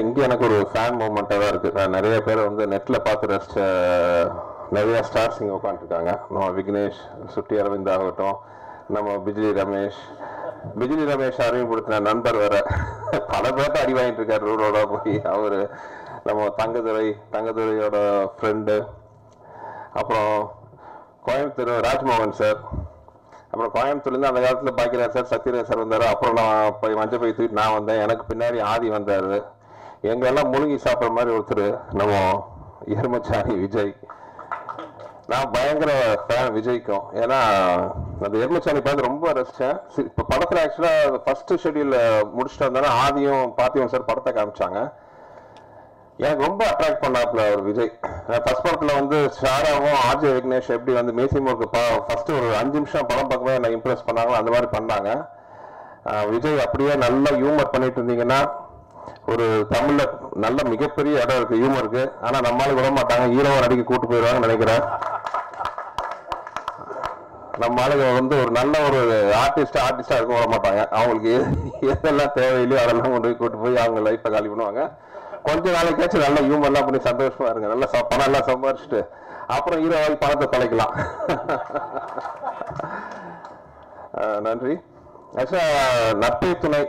இங்கே எனக்கு ஒரு ஃபேன் மூமெண்ட்டாக தான் இருக்குது. நான் நிறைய பேரை வந்து நெட்டில் பார்த்து ரசித்த நிறையா ஸ்டார்ஸ் இங்கே உட்காந்துருக்காங்க. நம்ம விக்னேஷ், சுட்டி அரவிந்த் ஆகட்டும், நம்ம பிஜிலி ரமேஷ் அறிமுகப்படுத்தின நண்பர் வேற பல பேர்ட்ட அடி வாங்கிட்டு இருக்காரு ரோடோட போய். அவர் நம்ம தங்கதுரையோட ஃப்ரெண்டு. அப்புறம் கோயம்புத்தூர் ராஜ்மோகன் சார். அப்புறம் கோயம்புத்தூர்லேருந்து அந்த காலத்தில் பாக்கியராஜ் சார், சத்யராஜ் சார் வந்தார். அப்புறம் நான் போய் மஞ்சள் போய் தூக்கிட்டு நான் வந்தேன். எனக்கு பின்னாடி ஆதி வந்தார். எங்கெல்லாம் முழுங்கி சாப்பிட்ற மாதிரி ஒருத்தர் நம்ம எருமச்சாணி விஜய். நான் பயங்கர ஃபேன் விஜய்க்கும். ஏன்னா அந்த எருமச்சாணி பார்த்து ரொம்ப ரசித்தேன். இப்போ படத்தில் ஆக்சுவலாக ஃபஸ்ட்டு ஷெட்யூலில் முடிச்சுட்டு வந்தாலும் ஆதியும் பாத்தியும் சார் படத்தை காமிச்சாங்க. எனக்கு ரொம்ப அட்ராக்ட் பண்ணாப்புல ஒரு விஜய். ஃபர்ஸ்ட் படத்தில் வந்து ஷாராவும் ஆர்ஜே விக்னேஷ் எப்படி வந்து மேசிமோருக்கு ஃபஸ்ட்டு ஒரு 5 நிமிஷம் படம் பார்க்கவே என்னை இம்ப்ரெஸ் பண்ணாங்களோ அந்த மாதிரி பண்ணாங்க. விஜய் அப்படியே நல்லா ஹியூமர் பண்ணிட்டு இருந்தீங்கன்னா ஒரு தமிழ்ல நல்ல மிகப்பெரிய இடம் இருக்கு ஹியூமருக்கு. ஆனா நம்மளால விட மாட்டாங்க, ஹீரோவை நடிக்க கூட்டு போயிடுவாங்கன்னு நினைக்கிறேன். நம்ம ஆளுங்க வந்து ஒரு நல்ல ஒரு ஆர்டிஸ்டா இருக்க விட மாட்டாங்க. அவங்களுக்கு எதெல்லாம் தேவையில்லையோ அதெல்லாம் கொண்டு போய் கூட்டு போய் அவங்க லைஃப்பை காலி பண்ணுவாங்க. கொஞ்ச நாளைக்காச்சும் நல்ல ஹியூமர்லாம் பண்ணி சந்தோஷமா இருங்க. நல்லா பணம் எல்லாம் சம்பாரிச்சுட்டு அப்புறம் ஹீரோவாகி பணத்தை தொலைக்கலாம். நன்றி. ஆக்சுவலா நட்பே துணை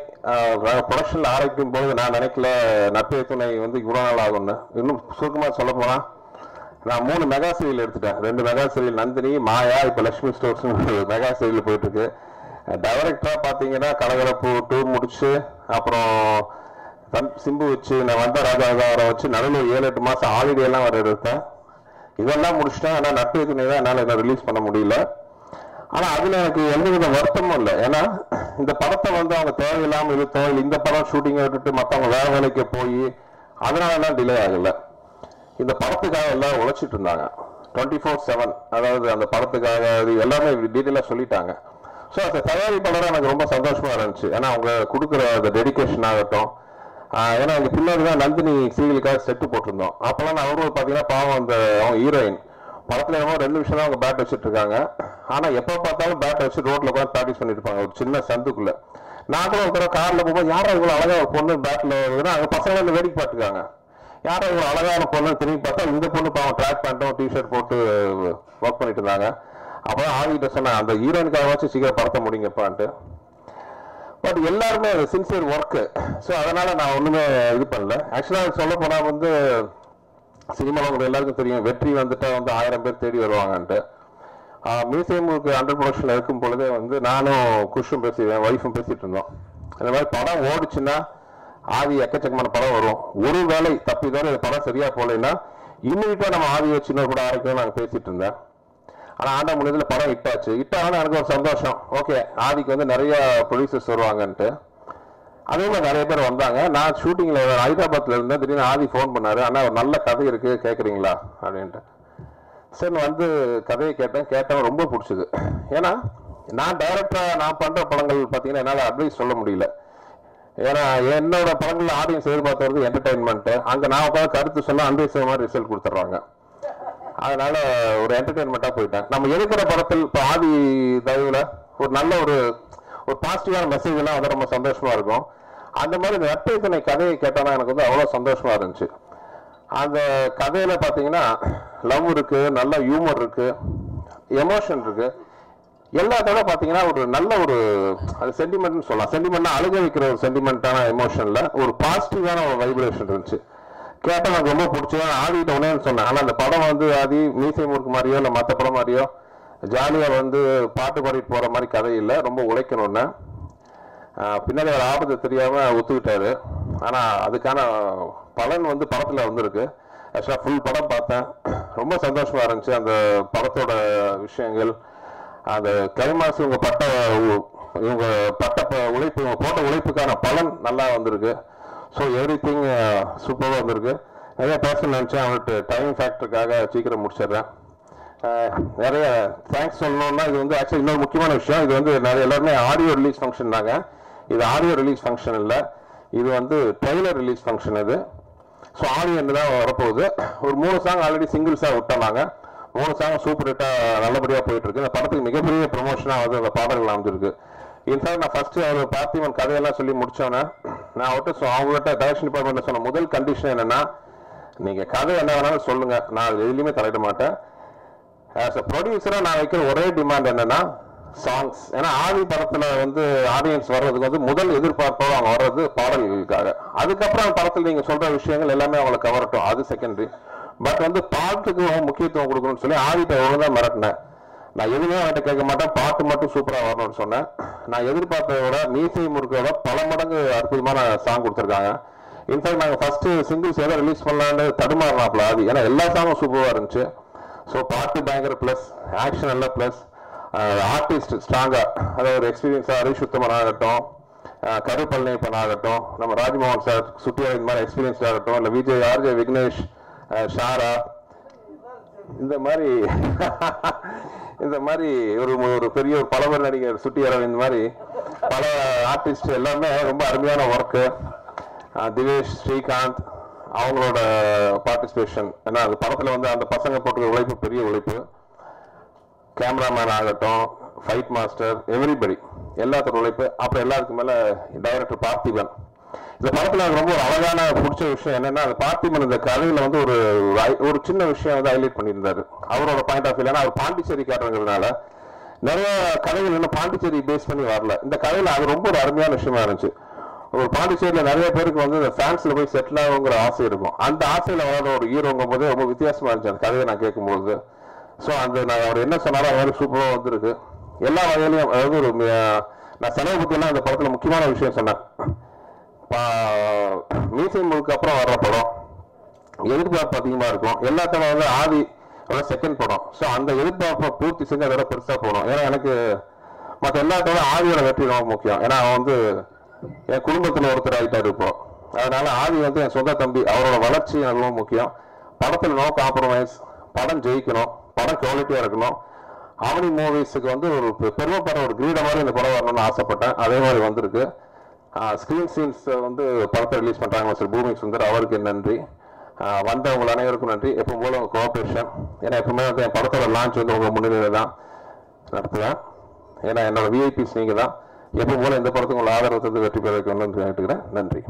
ப்ரொடக்ஷன்ல ஆரம்பிக்கும் போது நான் நினைக்கல நட்பே துணை வந்து இவ்வளோ நாள் ஆகும்னு. இன்னும் சுருக்கமாக சொல்ல போனா நான் 3 மெகா சீரியல் எடுத்துட்டேன். 2 மெகா சீரியல் நந்தினி, மாயா, இப்போ லட்சுமி ஸ்டோர்ஸ் மெகா சீரியல் போயிட்டு இருக்கு. டைரக்டரா பார்த்தீங்கன்னா கலகலப்பு 2 முடிச்சு, அப்புறம் சிம்பு வச்சு நான் வந்த ராஜாவரை வச்சு நடுவில் 7-8 மாசம் ஹாலிடே எல்லாம் வர எடுத்தேன். இதெல்லாம் முடிச்சிட்டேன். ஆனால் நட்பே துணை தான் என்னால் என்ன ரிலீஸ் பண்ண முடியல. ஆனா அதுல எனக்கு எந்தவித வருத்தமும் இல்லை. ஏன்னா இந்த படத்தை வந்து அவங்க தேவையில்லாம இழுத்தோம். இந்த படம் ஷூட்டிங்கை விட்டுட்டு மற்றவங்க வேற வேலைக்கு போய் அதனால எல்லாம் டிலே ஆகல. இந்த படத்துக்காக எல்லாம் உழைச்சிட்டு இருந்தாங்க 24/7. அதாவது அந்த படத்துக்காக அது எல்லாமே டீட்டெயிலா சொல்லிட்டாங்க. ஸோ அந்த தயாரிப்பாளராக எனக்கு ரொம்ப சந்தோஷமா இருந்துச்சு. ஏன்னா அவங்க கொடுக்குற அந்த டெடிக்கேஷன் ஆகட்டும். ஏன்னா எங்க பின்னாடி தான் நந்தினி சீரியலுக்காக செட்டு போட்டிருந்தோம். அப்பெல்லாம் அவரும் பார்த்தீங்கன்னா பாவம் அந்த அவங்க ஹீரோயின் படத்துல என்னமோ 2 நிமிஷம் தான் அவங்க பேட் வச்சுட்டு இருக்காங்க. ஆனா எப்போ பார்த்தாலும் பேட் வச்சு ரோட்ல உட்காந்து ப்ராக்டிஸ் பண்ணிட்டு இருப்பாங்க ஒரு சின்ன சந்துக்குள்ள. நான் கூட ஒரு கார்ல போகும்போது யாரும் இவ்வளவு அழகா ஒரு பொண்ணு பேட்ல வருதுன்னா அங்க பசங்க வந்து வேடிக்கை பார்த்துக்காங்க. யாரும் இவ்வளவு அழகான பொண்ணு திரும்பி பார்த்தா இந்த பொண்ணு பாவம் ட்ராக் பேண்ட்டும் டிஷர்ட் போட்டு ஒர்க் பண்ணிட்டு இருந்தாங்க. அப்பதான் ஆதிக்கிட்ட சொன்னேன் அந்த ஹீரோயினுக்காக வச்சு சீக்கிரம் படத்தை முடிங்கப்பான்ட்டு. பட் எல்லாருமே சின்சியர் ஒர்க்கு. ஸோ அதனால நான் ஒண்ணுமே இது பண்ணல. ஆக்சுவலா சொல்ல போனா வந்து சினிமாவில் உங்களுக்கு எல்லாருக்கும் தெரியும் வெற்றி வந்துட்டா வந்து 1000 பேர் தேடி வருவாங்கன்ட்டு. மியூசியமுக்கு அண்டர் ப்ரொடக்ஷன்ல இருக்கும் பொழுதே வந்து நானும் குஷும் பேசிடுவேன், ஒய்ஃபும் பேசிட்டு இருந்தோம். இந்த மாதிரி படம் ஓடிச்சுன்னா ஆதி எக்கச்சக்கமான படம் வரும். ஒரு வேலை தப்பி தவிர இந்த படம் சரியா போகலைன்னா இம்மிடியா நம்ம ஆதி வச்சுன்னா கூட ஆரம்பிக்கணும் நாங்கள் பேசிட்டு இருந்தேன். ஆனால் ஆண்டா முடியல படம் ஹிட்டாச்சு. ஹிட்டானா எனக்கு ஒரு சந்தோஷம். ஓகே ஆதிக்கு வந்து நிறைய ப்ரொடியூசர்ஸ் வருவாங்கன்ட்டு. அதே மாதிரி நிறைய பேர் வந்தாங்க. நான் ஷூட்டிங்ல ஹைதராபாத்ல இருந்தேன். திடீர்னு ஆதி ஃபோன் பண்ணாரு, அண்ணா ஒரு நல்ல கதை இருக்கு கேட்குறீங்களா அப்படின்ட்டு. சரி வந்து கதையை கேட்டேன் ரொம்ப பிடிச்சது. ஏன்னா நான் டைரக்டரா நான் பண்ற படங்கள் பார்த்தீங்கன்னா என்னால் அட்வைஸ் சொல்ல முடியல. ஏன்னா என்னோட படங்கள்ல ஆடியன்ஸ் எதிர்பார்த்தது என்டர்டைன்மெண்ட். அங்கே நான் உட்காந்து கருத்து சொன்னா அன்றைய மாதிரி ரிசல்ட் கொடுத்துட்றாங்க. அதனால ஒரு என்டர்டைன்மெண்ட்டாக போயிட்டேன். நம்ம எடுக்கிற படத்தில் இப்போ ஆதி தயவுல ஒரு நல்ல ஒரு பாசிட்டிவான மெசேஜ் எல்லாம் வந்து ரொம்ப சந்தோஷமா இருக்கும். அந்த மாதிரி இந்த நட்பே துணை கதையை கேட்டானா எனக்கு வந்து அவ்வளோ சந்தோஷமா இருந்துச்சு. அந்த கதையில பார்த்தீங்கன்னா லவ் இருக்கு, நல்ல ஹியூமர் இருக்கு, எமோஷன் இருக்கு. எல்லாத்தோட பார்த்தீங்கன்னா ஒரு நல்ல ஒரு அது சென்டிமெண்ட்னு சொல்லலாம். சென்டிமெண்ட்னா அழுக வைக்கிற ஒரு சென்டிமெண்ட்டான எமோஷன்ல ஒரு பாசிட்டிவான ஒரு வைப்ரேஷன் இருந்துச்சு. கேட்டால் எனக்கு ரொம்ப பிடிச்சது. ஆதிட்ட உடனே சொன்னேன். ஆனால் அந்த படம் வந்து ஆதி மியூசியம் ஒர்க் மாதிரியோ இல்லை மற்ற படம் மாதிரியோ ஜாலியாக வந்து பாட்டு பாடிட்டு போகிற மாதிரி கதை இல்லை, ரொம்ப உழைக்கணும்னு. பின்னாடி ஒரு ஆபத்து தெரியாமல் ஒத்துக்கிட்டாரு. ஆனால் அதுக்கான பலன் வந்து படத்தில் வந்திருக்கு. ஆக்சுவலாக ஃபுல் படம் பார்த்தேன், ரொம்ப சந்தோஷமாக இருந்துச்சு. அந்த படத்தோட விஷயங்கள், அந்த கிளைமாக்ஸ் இவங்க பட்ட உழைப்பு, இவங்க போட்ட உழைப்புக்கான பலன் நல்லா வந்திருக்கு. ஸோ எவ்ரிதிங் சூப்பராக வந்திருக்கு. நிறைய பேச நினச்சேன், அவங்கள்ட்ட டைம் ஃபேக்டருக்காக சீக்கிரம் முடிச்சிடுறேன். நிறைய தேங்க்ஸ் சொல்லணும்னா இது வந்து ஆக்சுவலி இன்னொரு முக்கியமான விஷயம். இது வந்து நிறைய எல்லாருமே ஆடியோ ரிலீஸ் ஃபங்க்ஷன் தாங்க. இது ஆடியோ ரிலீஸ் ஃபங்க்ஷன் இல்லை, இது வந்து ட்ரெய்லர் ரிலீஸ் ஃபங்க்ஷன். இது ஸோ ஆடியோ தான் வரப்போகுது. ஒரு 3 சாங் ஆல்ரெடி சிங்கிள்ஸாக விட்டோம்னாங்க. 3 சாங் சூப்பர் ஹிட்டாக நல்லபடியாக போயிட்டு இருக்கு. இந்த படத்துக்கு மிகப்பெரிய ப்ரொமோஷனாக வந்து அந்த பாடல்கள் அமைஞ்சிருக்கு. இன்ஃபேக்ட் நான் ஃபர்ஸ்ட் அவர் பார்த்திபன் கதையெல்லாம் சொல்லி முடிச்சோன்னே நான் அவங்ககிட்ட டைரக்ஷன் டிபார்ட்மெண்ட்ல சொன்ன முதல் கண்டிஷன் என்னன்னா, நீங்க கதை என்ன வேணாலும் சொல்லுங்க, நான் எதுலையுமே தலையிட மாட்டேன். ஆஸ் அ ப்ரொடியூசரா நான் வைக்கிற ஒரே டிமாண்ட் என்னன்னா சாங்ஸ். ஏன்னா ஆதி படத்துல வந்து ஆடியன்ஸ் வர்றதுக்கு வந்து முதல் எதிர்பார்ப்போடு அவங்க வர்றது பாடல்களுக்காக. அதுக்கப்புறம் படத்தில் நீங்க சொல்ற விஷயங்கள் எல்லாமே அவங்களை கவரட்டும், அது செகண்டரி. பட் வந்து பாட்டுக்கு முக்கியத்துவம் கொடுக்கணும்னு சொல்லி ஆதிட்ட ஒழுங்கா மிரட்டினேன். நான் எதுவுமே அவன்கிட்ட கேட்க மாட்டேன், பாட்டு மட்டும் சூப்பரா வரணும்னு சொன்னேன். நான் எதிர்பார்த்ததை விட மீசை முறுக்கோட பல மடங்கு அற்புதமான சாங் கொடுத்துருக்காங்க. இன்ஃபேக்ட் நாங்கள் ஃபர்ஸ்ட் சிங்கிள்ஸ் எதாவது ரிலீஸ் பண்ணலான்னு தடுமாறினாப்ல ஆதி, ஏன்னா எல்லா சாங்கும் சூப்பராக இருந்துச்சு. ஸோ பாட்டு பயங்கர ப்ளஸ், ஆக்ஷன் எல்லாம் ப்ளஸ், ஆர்டிஸ்ட் ஸ்ட்ராங்காக, அதாவது ஒரு எக்ஸ்பீரியன்ஸாக ஹரிஷ் உத்தமன் ஆகட்டும், கருப்பழனியப்பன் ஆகட்டும், நம்ம ராஜ்மோகன் சார் சுட்டியா இந்த மாதிரி எக்ஸ்பீரியன்ஸ் ஆகட்டும், இல்லை விஜய் ஆர்ஜே விக்னேஷ், ஷாரா, இந்த மாதிரி ஒரு பெரிய ஒரு பலவர் நடிகர் சுட்டி அரவிந்த் மாதிரி பல ஆர்டிஸ்ட் எல்லாமே ரொம்ப அருமையான ஒர்க்கு. திவேஷ், ஸ்ரீகாந்த் அவங்களோட பார்ட்டிசிபேஷன், ஏன்னா அந்த படத்தில் வந்து அந்த பசங்க போட்டு உழைப்பு பெரிய உழைப்பு. கேமராமேன் ஆகட்டும், ஃபைட் மாஸ்டர், எவ்ரிபடி எல்லாத்தோட உழைப்பு. அப்புறம் எல்லாருக்கும் மேலே டைரக்டர் பார்த்திபன். இந்த படத்தில் எனக்கு ரொம்ப ஒரு அழகான பிடிச்ச விஷயம் என்னன்னா, அந்த பார்த்திபன் இந்த கதையில் வந்து ஒரு சின்ன விஷயம் வந்து ஹைலைட் பண்ணியிருந்தாரு அவரோட பாயிண்ட் ஆஃப் வியூ. ஏன்னா அவர் பாண்டிச்சேரிக்காரங்கிறதுனால நிறைய கதைகள் இன்னும் பாண்டிச்சேரி பேஸ் பண்ணி வரல. இந்த கதையில் அது ரொம்ப ஒரு அருமையான விஷயமா இருந்துச்சு. ஒரு பாண்டிச்சேரியில் நிறைய பேருக்கு வந்து இந்த பிரான்ஸ்ல போய் செட்டில் ஆகுங்கிற ஆசை இருக்கும். அந்த ஆசையில் வராத ஒரு ஹீரோங்கும் போது ரொம்ப வித்தியாசமா இருந்துச்சு அந்த கதையை நான் கேட்கும்போது. ஸோ அந்த நான் அவர் என்ன சொன்னாலும் அது மாதிரி சூப்பராக வந்துருக்கு எல்லா வகையிலையும். அதாவது ஒரு நான் செலவை பற்றியெல்லாம் அந்த படத்தில் முக்கியமான விஷயம் சொன்னேன். மீசை முழுக்க அப்புறம் வர்ற படம் எதிர்பார்ப்பு அதிகமாக இருக்கும். எல்லாத்தோட வந்து ஆதி செகண்ட் படம். ஸோ அந்த எதிர்பார்ப்பை பூர்த்தி செஞ்சு அதோட பெருசாக போகணும். ஏன்னா எனக்கு மற்ற எல்லாத்தோட ஆதியோட வெற்றி ரொம்ப முக்கியம். ஏன்னா அவன் வந்து என் குடும்பத்தில் ஒருத்தர் ஆகிட்டாரு இப்போ. அதனால ஆதி வந்து என் சொந்த தம்பி, அவரோட வளர்ச்சி எனக்கு ரொம்ப முக்கியம். படத்தில் நோ காம்ப்ரமைஸ், படம் ஜெயிக்கணும், படம் குவாலிட்டியாக இருக்கணும். அவனி மூவிஸுக்கு வந்து ஒரு பெருமைப்படுற ஒரு கிரீட மாதிரி இந்த படம் வரணும்னு ஆசைப்பட்டேன். அதே மாதிரி வந்திருக்கு. ஸ்க்ரீன் சீன்ஸ் வந்து படத்தை ரிலீஸ் பண்ணுறாங்க மிஸ்டர் பூமி சுந்தர், அவருக்கு நன்றி. வந்தவங்க அனைவருக்கும் நன்றி. எப்பவும் போல உங்கள் கோஆப்ரேஷன். ஏன்னா எப்பவுமே வந்து என் படத்தோட லான்ச் வந்து உங்கள் முன்னிலையில் தான் நடத்துவேன். ஏன்னா என்னோட விஐபிஸ் நீங்கள் தான். எப்பவும் போல இந்த படத்துக்கு உங்கள் ஆதரவு தந்து வெற்றி பெற வைக்கணும்னு கேட்டுக்கிறேன். நன்றி.